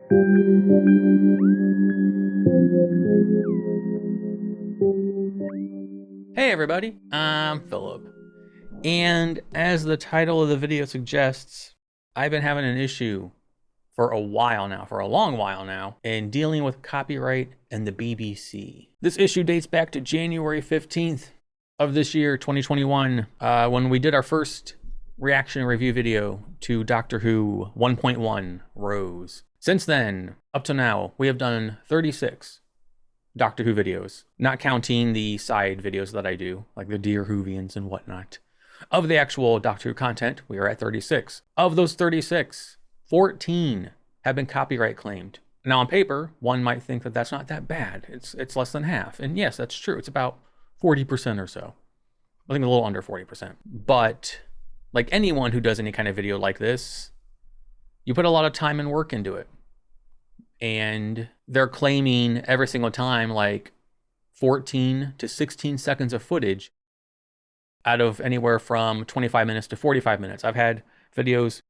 Hey everybody, I'm Philip, and as the title of the video suggests, I've been having an issue for a while now, for a long while now, in dealing with copyright and the BBC. This issue dates back to January 15th of this year, 2021, when we did our first reaction review video to Doctor Who 1.1 Rose. Since then, up to now, we have done 36 Doctor Who videos, not counting the side videos that I do, like the Dear Whovians and whatnot. Of the actual Doctor Who content, we are at 36. Of those 36, 14 have been copyright claimed. Now on paper, one might think that that's not that bad. It's less than half. And yes, that's true. It's about 40% or so. I think a little under 40%. But like anyone who does any kind of video like this, you put a lot of time and work into it. And they're claiming every single time like 14 to 16 seconds of footage out of anywhere from 25 minutes to 45 minutes. I've had videos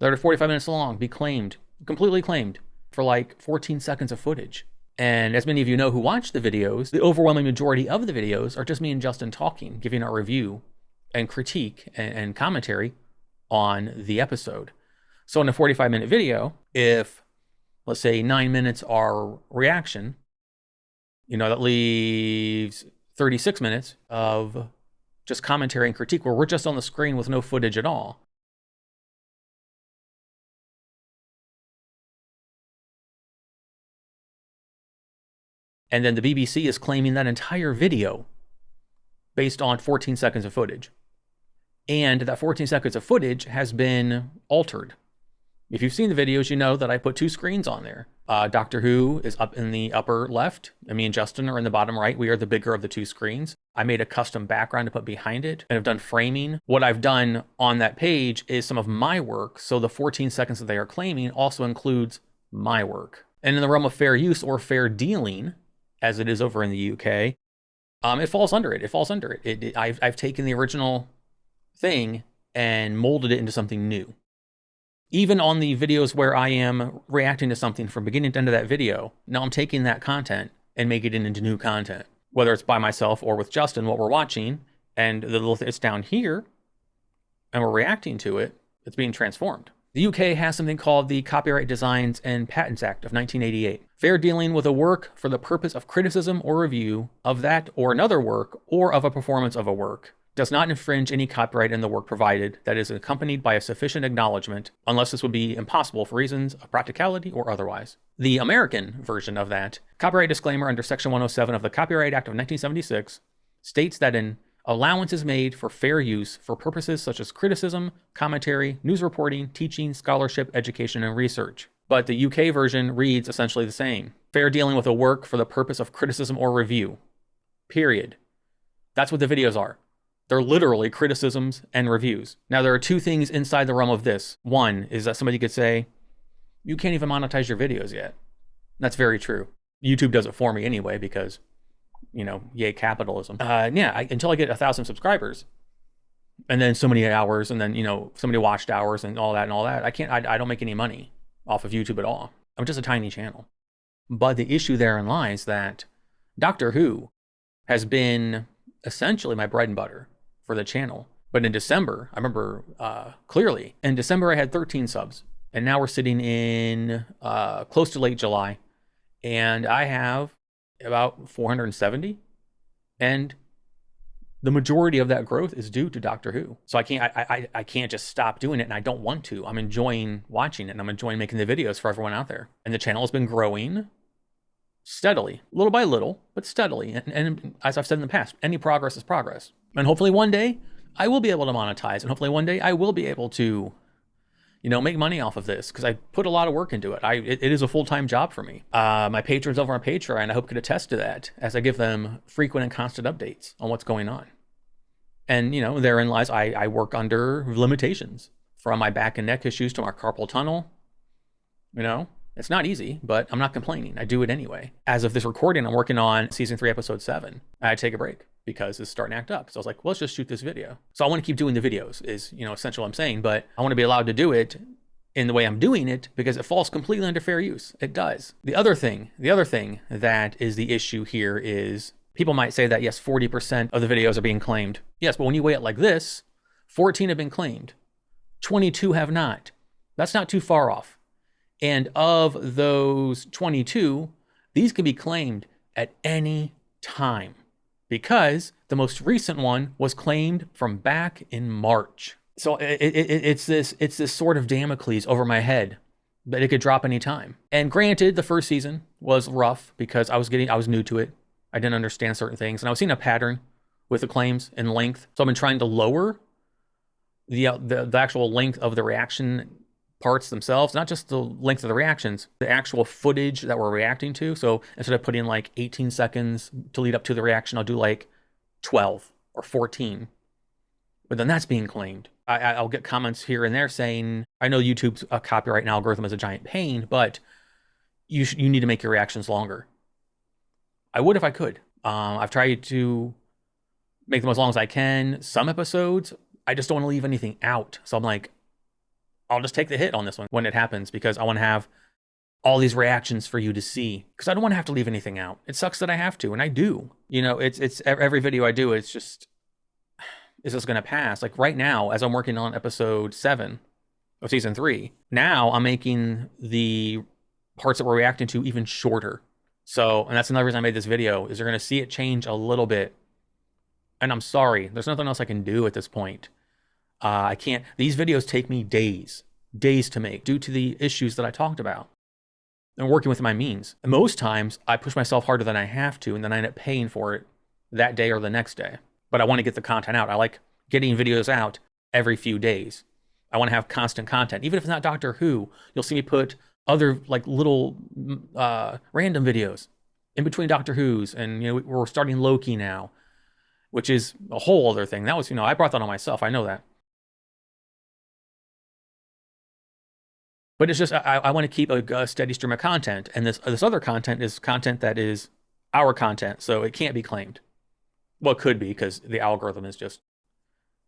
that are 45 minutes long be claimed, completely claimed, for like 14 seconds of footage. And as many of you know who watch the videos, the overwhelming majority of the videos are just me and Justin talking, giving our review and critique and commentary on the episode. So in a 45-minute video, if let's say 9 minutes are reaction, that leaves 36 minutes of just commentary and critique where we're just on the screen with no footage at all. And then the BBC is claiming that entire video based on 14 seconds of footage. And that 14 seconds of footage has been altered. If you've seen the videos, you know that I put two screens on there. Doctor Who is up in the upper left, and me and Justin are in the bottom right. We are the bigger of the two screens. I made a custom background to put behind it, and I've done framing. What I've done on that page is some of my work, so the 14 seconds that they are claiming also includes my work. And in the realm of fair use or fair dealing, as it is over in the UK, it falls under it. It falls under it. I've taken the original thing and molded it into something new. Even on the videos where I am reacting to something from beginning to end of that video, now I'm taking that content and making it into new content, whether it's by myself or with Justin, what we're watching, and it's down here, and we're reacting to it, it's being transformed. The UK has something called the Copyright Designs and Patents Act of 1988. Fair dealing with a work for the purpose of criticism or review of that or another work or of a performance of a work does not infringe any copyright in the work provided that is accompanied by a sufficient acknowledgement, unless this would be impossible for reasons of practicality or otherwise. The American version of that, copyright disclaimer under Section 107 of the Copyright Act of 1976, states that an allowance is made for fair use for purposes such as criticism, commentary, news reporting, teaching, scholarship, education, and research. But the UK version reads essentially the same. Fair dealing with a work for the purpose of criticism or review. Period. That's what the videos are. They're literally criticisms and reviews. Now, there are two things inside the realm of this. One is that somebody could say, you can't even monetize your videos yet. That's very true. YouTube does it for me anyway because, yay capitalism. Until I get 1,000 subscribers and then so many hours and then, so many watched hours and all that, I don't make any money off of YouTube at all. I'm just a tiny channel. But the issue therein lies that Doctor Who has been essentially my bread and butter for the channel. But in December, I remember clearly, in December I had 13 subs. And now we're sitting in close to late July. And I have about 470. And the majority of that growth is due to Doctor Who. So I can't just stop doing it, and I don't want to. I'm enjoying watching it, and I'm enjoying making the videos for everyone out there. And the channel has been growing steadily, little by little, but steadily. And as I've said in the past, any progress is progress. And hopefully one day I will be able to monetize, and hopefully one day I will be able to, make money off of this, because I put a lot of work into it. It is a full-time job for me. My patrons over on Patreon, I hope, could attest to that as I give them frequent and constant updates on what's going on. And, therein lies I work under limitations, from my back and neck issues to my carpal tunnel. It's not easy, but I'm not complaining. I do it anyway. As of this recording, I'm working on season 3, episode 7. I had to take a break because it's starting to act up. So I was like, well, let's just shoot this video. So I want to keep doing the videos is, essentially what I'm saying, but I want to be allowed to do it in the way I'm doing it because it falls completely under fair use. It does. The other thing that is the issue here is people might say that, yes, 40% of the videos are being claimed. Yes, but when you weigh it like this, 14 have been claimed, 22 have not. That's not too far off. And of those 22, these can be claimed at any time because the most recent one was claimed from back in March. So it's this sort of Damocles over my head that it could drop any time. And granted, the first season was rough because I was new to it. I didn't understand certain things, and I was seeing a pattern with the claims and length. So I've been trying to lower the actual length of the reaction parts themselves, not just the length of the reactions, the actual footage that we're reacting to. So instead of putting like 18 seconds to lead up to the reaction, I'll do like 12 or 14. But then that's being claimed. I'll get comments here and there saying, I know YouTube's copyright and algorithm is a giant pain, but you need to make your reactions longer. I would if I could. I've tried to make them as long as I can. Some episodes, I just don't want to leave anything out. So I'm like, I'll just take the hit on this one when it happens because I want to have all these reactions for you to see because I don't want to have to leave anything out. It sucks that I have to, and I do. You know, it's every video I do, it's just, is this going to pass? Like right now, as I'm working on episode 7 of season 3, now I'm making the parts that we're reacting to even shorter. So, and that's another reason I made this video, is you're going to see it change a little bit. And I'm sorry, there's nothing else I can do at this point. I can't, these videos take me days to make due to the issues that I talked about. And working with my means. And most times I push myself harder than I have to, and then I end up paying for it that day or the next day. But I want to get the content out. I like getting videos out every few days. I want to have constant content. Even if it's not Doctor Who, you'll see me put other like little random videos in between Doctor Who's. And, you know, we're starting Loki now, which is a whole other thing. That was, you know, I brought that on myself. I know that. But it's just, I want to keep a steady stream of content. And this other content is content that is our content. So it can't be claimed. Well, it could be because the algorithm is just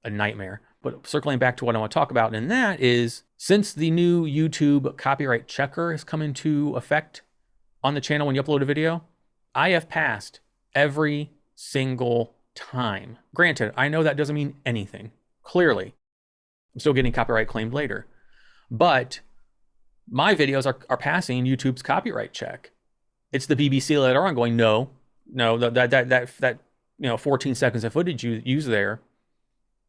a nightmare. But circling back to what I want to talk about, and that is, since the new YouTube copyright checker has come into effect on the channel when you upload a video, I have passed every single time. Granted, I know that doesn't mean anything. Clearly, I'm still getting copyright claimed later. But my videos are passing YouTube's copyright check. It's the BBC later on going, no, that you know, 14 seconds of footage you use there,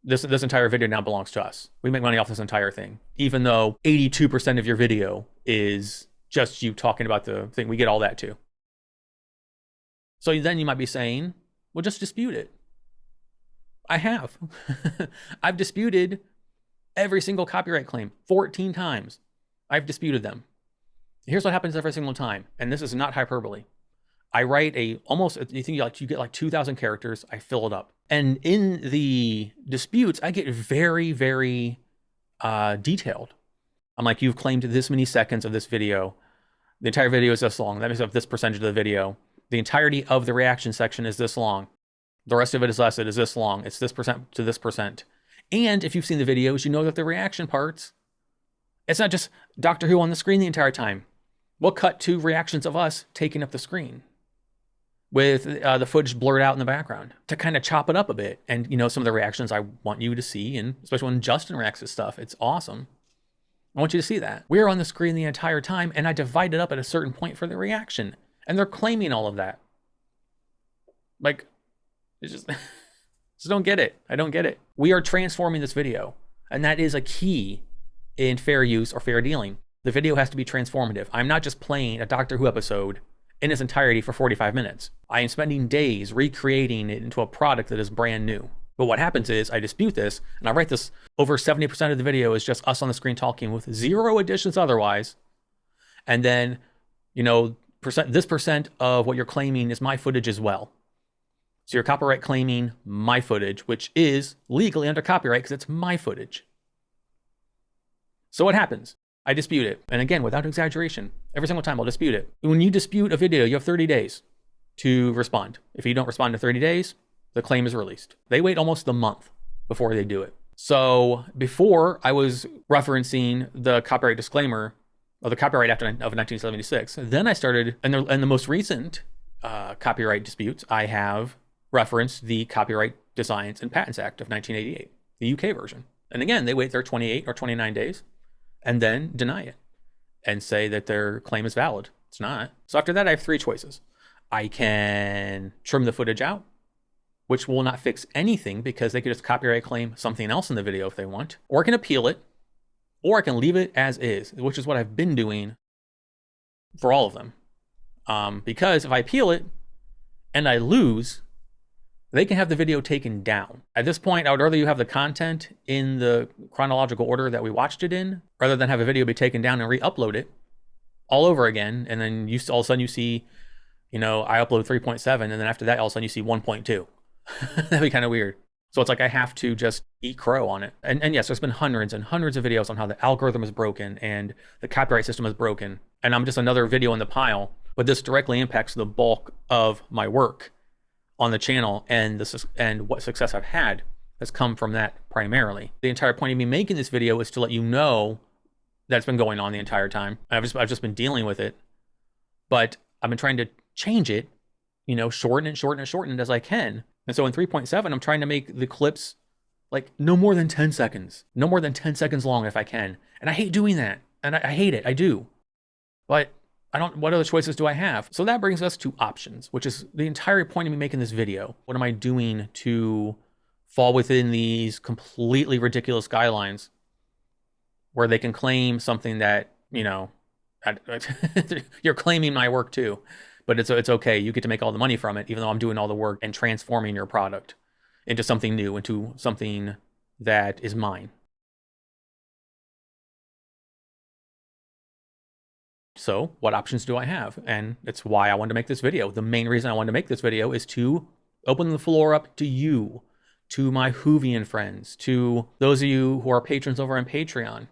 this entire video now belongs to us. We make money off this entire thing. Even though 82% of your video is just you talking about the thing, we get all that too. So then you might be saying, well, just dispute it. I have. I've disputed every single copyright claim 14 times. I've disputed them. Here's what happens every single time, and this is not hyperbole. I write you get like 2,000 characters, I fill it up. And in the disputes, I get very, very detailed. I'm like, you've claimed this many seconds of this video. The entire video is this long. That makes up this percentage of the video. The entirety of the reaction section is this long. The rest of it is less. It is this long. It's this percent to this percent. And if you've seen the videos, you know that the reaction parts, it's not just Doctor Who on the screen the entire time. We'll cut to reactions of us taking up the screen with the footage blurred out in the background to kind of chop it up a bit. And, you know, some of the reactions I want you to see, and especially when Justin reacts to stuff, it's awesome. I want you to see that. We're on the screen the entire time, and I divide it up at a certain point for the reaction. And they're claiming all of that. Like, it's just, just don't get it. I don't get it. We are transforming this video, and that is a key in fair use or fair dealing. The video has to be transformative. I'm not just playing a Doctor Who episode in its entirety for 45 minutes. I am spending days recreating it into a product that is brand new. But what happens is I dispute this, and I write this, over 70% of the video is just us on the screen talking with 0 additions otherwise. And then, you know, this percent of what you're claiming is my footage as well. So you're copyright claiming my footage, which is legally under copyright because it's my footage. So what happens? I dispute it. And again, without exaggeration, every single time I'll dispute it. When you dispute a video, you have 30 days to respond. If you don't respond to 30 days, the claim is released. They wait almost a month before they do it. So before I was referencing the copyright disclaimer of the Copyright Act of 1976. Then I started, in the most recent copyright disputes, I have referenced the Copyright Designs and Patents Act of 1988, the UK version. And again, they wait their 28 or 29 days and then deny it and say that their claim is valid. It's not. So after that, I have three choices. I can trim the footage out, which will not fix anything because they could just copyright claim something else in the video if they want, or I can appeal it, or I can leave it as is, which is what I've been doing for all of them. Because if I appeal it and I lose, they can have the video taken down. At this point, I would rather you have the content in the chronological order that we watched it in, rather than have a video be taken down and re-upload it all over again. And then all of a sudden you see, I upload 3.7, and then after that, all of a sudden you see 1.2. That'd be kind of weird. So it's like I have to just eat crow on it. And yes, there's been hundreds and hundreds of videos on how the algorithm is broken and the copyright system is broken. And I'm just another video in the pile. But this directly impacts the bulk of my work on the channel, and what success I've had has come from that primarily. The entire point of me making this video is to let you know that's been going on the entire time. I've just been dealing with it, but I've been trying to change it, shorten it as I can. And so in 3.7, I'm trying to make the clips like no more than 10 seconds, no more than 10 seconds long if I can. And I hate doing that. And I hate it. I do. But what other choices do I have? So that brings us to options, which is the entire point of me making this video. What am I doing to fall within these completely ridiculous guidelines where they can claim something that, you're claiming my work too. But it's okay. You get to make all the money from it, even though I'm doing all the work and transforming your product into something new, into something that is mine. So what options do I have? And it's why I wanted to make this video. The main reason I wanted to make this video is to open the floor up to you, to my Whovian friends, to those of you who are patrons over on Patreon,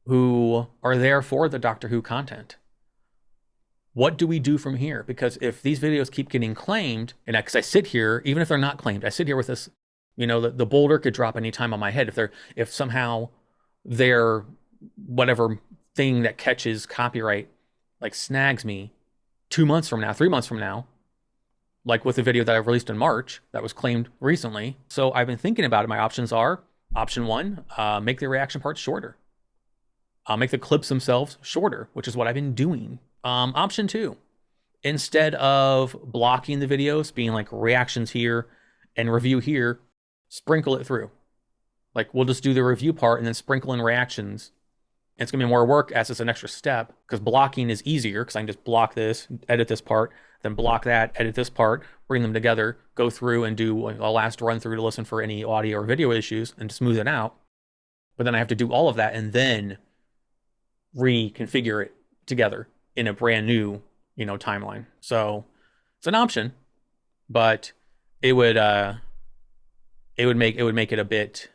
who are there for the Doctor Who content. What do we do from here? Because if these videos keep getting claimed, and because I sit here, even if they're not claimed, I sit here with this, the boulder could drop any time on my head. If somehow their whatever thing that catches copyright like snags me 2 months from now, 3 months from now, like with the video that I released in March that was claimed recently. So I've been thinking about it. My options are: option one, make the reaction parts shorter. Make the clips themselves shorter, which is what I've been doing. Option two, instead of blocking the videos, being like reactions here and review here, sprinkle it through. Like we'll just do the review part and then sprinkle in reactions. And it's gonna be more work as it's an extra step, because blocking is easier because I can just block this, edit this part, then block that, edit this part, bring them together, go through and do a last run through to listen for any audio or video issues and smooth it out. But then I have to do all of that and then reconfigure it together in a brand new, timeline. So it's an option, but it would make it a bit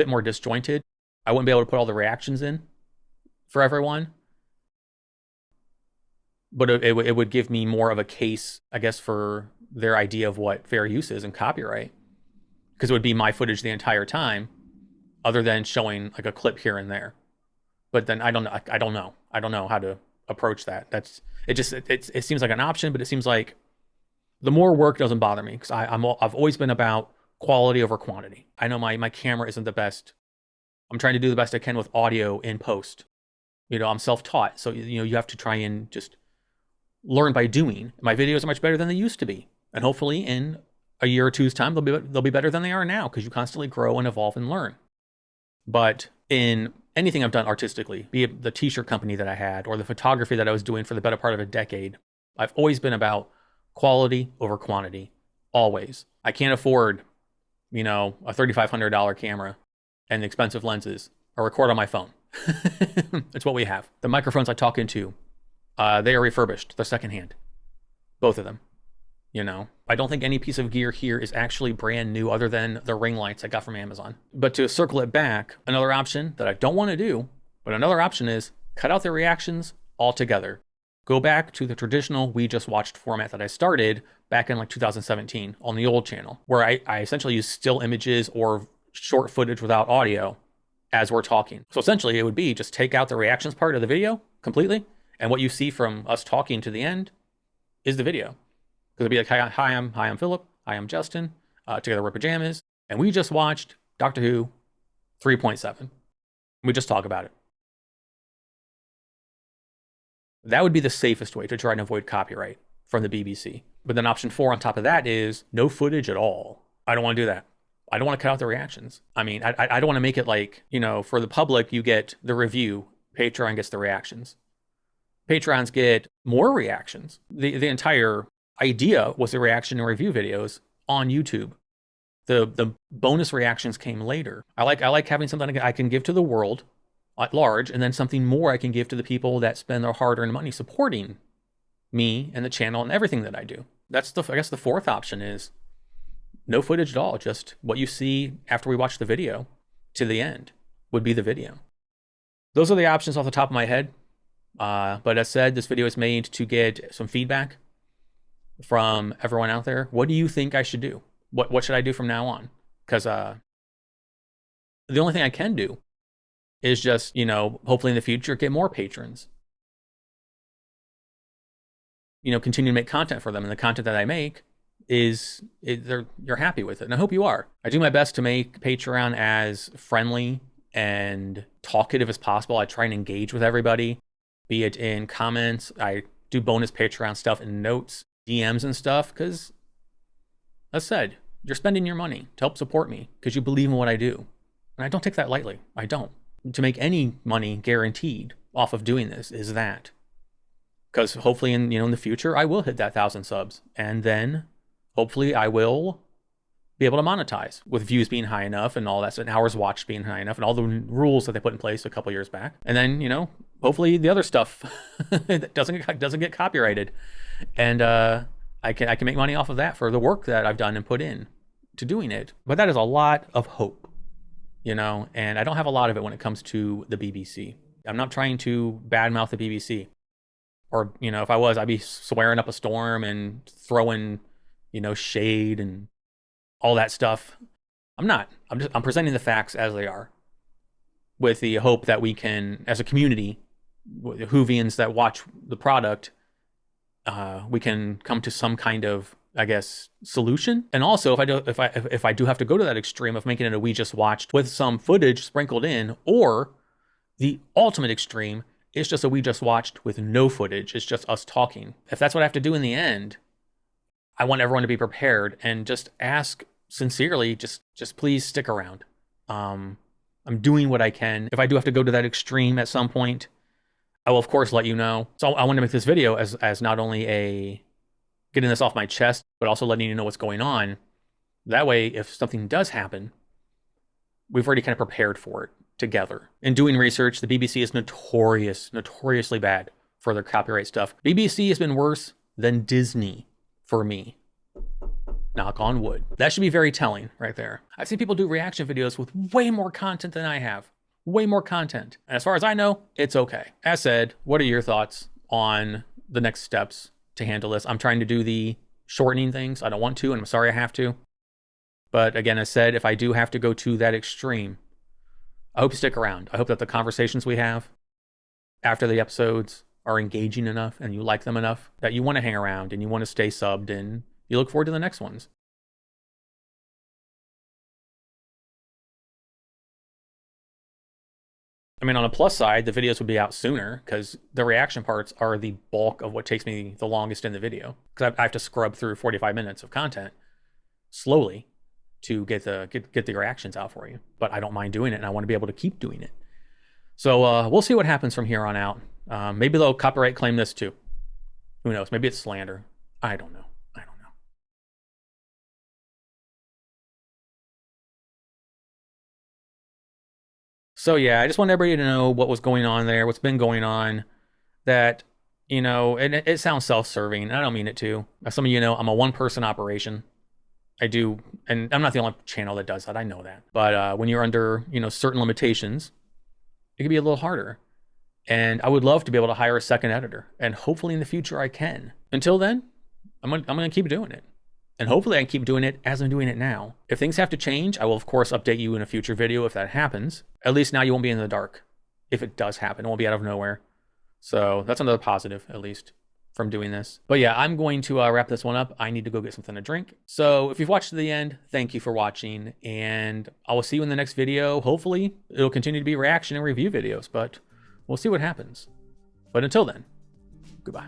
more disjointed. I wouldn't be able to put all the reactions in for everyone, but it would give me more of a case, I guess, for their idea of what fair use is and copyright, because it would be my footage the entire time, other than showing like a clip here and there. But then I don't know how to approach that. It seems like an option, but it seems like the more work doesn't bother me, because I've always been about quality over quantity. I know my camera isn't the best. I'm trying to do the best I can with audio in post. I'm self-taught, so you have to try and just learn by doing. My videos are much better than they used to be, and hopefully in a year or two's time they'll be better than they are now, because you constantly grow and evolve and learn. But in anything I've done artistically, be it the t-shirt company that I had or the photography that I was doing for the better part of a decade, I've always been about quality over quantity, always. I can't afford, a $3,500 camera and expensive lenses or record on my phone. It's what we have. The microphones I talk into, they are refurbished. They're secondhand. Both of them. I don't think any piece of gear here is actually brand new other than the ring lights I got from Amazon. But to circle it back, another option that I don't want to do, but another option is cut out the reactions altogether. Go back to the traditional We Just Watched format that I started back in like 2017 on the old channel, where I essentially use still images or short footage without audio as we're talking. So essentially it would be just take out the reactions part of the video completely, and what you see from us talking to the end is the video. Because it'd be like, hi, I'm Philip, hi, I'm Justin, together we're pajamas, and we just watched Doctor Who 3.7. We just talk about it. That would be the safest way to try and avoid copyright from the BBC. But then option 4 on top of that is no footage at all. I don't want to do that. I don't want to cut out the reactions. I mean, I don't want to make it like, you know, for the public, you get the review, Patreon gets the reactions. Patrons get more reactions. The entire idea was the reaction and review videos on YouTube. The bonus reactions came later. I like having something I can give to the world at large, and then something more I can give to the people that spend their hard-earned money supporting me and the channel and everything that I do. That's I guess the fourth option is no footage at all. Just what you see after we watch the video to the end would be the video. Those are the options off the top of my head. But as said, this video is made to get some feedback from everyone out there. What do you think I should do? What should I do from now on? Because the only thing I can do is just, you know, hopefully in the future, get more patrons. You know, continue to make content for them. And the content that I make you're happy with it. And I hope you are. I do my best to make Patreon as friendly and talkative as possible. I try and engage with everybody, be it in comments. I do bonus Patreon stuff in notes, DMs and stuff, because as said, you're spending your money to help support me because you believe in what I do. And I don't take that lightly. I don't. To make any money guaranteed off of doing this is that. Because hopefully in the future, I will hit that 1,000 subs. And then hopefully I will be able to monetize with views being high enough and all that, and hours watched being high enough and all the rules that they put in place a couple years back. And then, you know, hopefully the other stuff that doesn't get copyrighted. And I can make money off of that for the work that I've done and put in to doing it. But that is a lot of hope, you know, and I don't have a lot of it when it comes to the BBC. I'm not trying to badmouth the BBC. Or, you know, if I was, I'd be swearing up a storm and throwing, you know, shade and all that stuff. I'm not. I'm presenting the facts as they are, with the hope that we can, as a community, the Whovians that watch the product, we can come to some kind of, I guess, solution. And also, if I do have to go to that extreme of making it a We Just Watched with some footage sprinkled in, or the ultimate extreme, it's just a We Just Watched with no footage. It's just us talking. If that's what I have to do in the end, I want everyone to be prepared and just ask sincerely, just please stick around. I'm doing what I can. If I do have to go to that extreme at some point, I will of course let you know. So I want to make this video as not only a getting this off my chest, but also letting you know what's going on. That way, if something does happen, we've already kind of prepared for it together. In doing research, the BBC is notoriously bad for their copyright stuff. BBC has been worse than Disney for me. Knock on wood. That should be very telling right there. I've seen people do reaction videos with way more content than I have. Way more content. And as far as I know, it's okay. As said, what are your thoughts on the next steps to handle this? I'm trying to do the shortening things. I don't want to, and I'm sorry I have to. But again, as said, if I do have to go to that extreme, I hope you stick around. I hope that the conversations we have after the episodes are engaging enough and you like them enough that you want to hang around and you want to stay subbed and you look forward to the next ones. I mean, on a plus side, the videos would be out sooner because the reaction parts are the bulk of what takes me the longest in the video. Because I have to scrub through 45 minutes of content slowly to get the reactions out for you. But I don't mind doing it, and I want to be able to keep doing it. So we'll see what happens from here on out. Maybe they'll copyright claim this too. Who knows? Maybe it's slander. I don't know. So yeah, I just want everybody to know what was going on there, what's been going on, that, you know, and it sounds self-serving, and I don't mean it to. As some of you know, I'm a one-person operation. I do, and I'm not the only channel that does that, I know that. But when you're under, you know, certain limitations, it can be a little harder. And I would love to be able to hire a second editor, and hopefully in the future I can. Until then, I'm gonna keep doing it. And hopefully I can keep doing it as I'm doing it now. If things have to change, I will of course update you in a future video if that happens. At least now you won't be in the dark. If it does happen, it won't be out of nowhere. So that's another positive, at least, from doing this. But yeah, I'm going to wrap this one up. I need to go get something to drink. So if you've watched to the end, thank you for watching, and I will see you in the next video. Hopefully it'll continue to be reaction and review videos, but we'll see what happens. But until then, goodbye.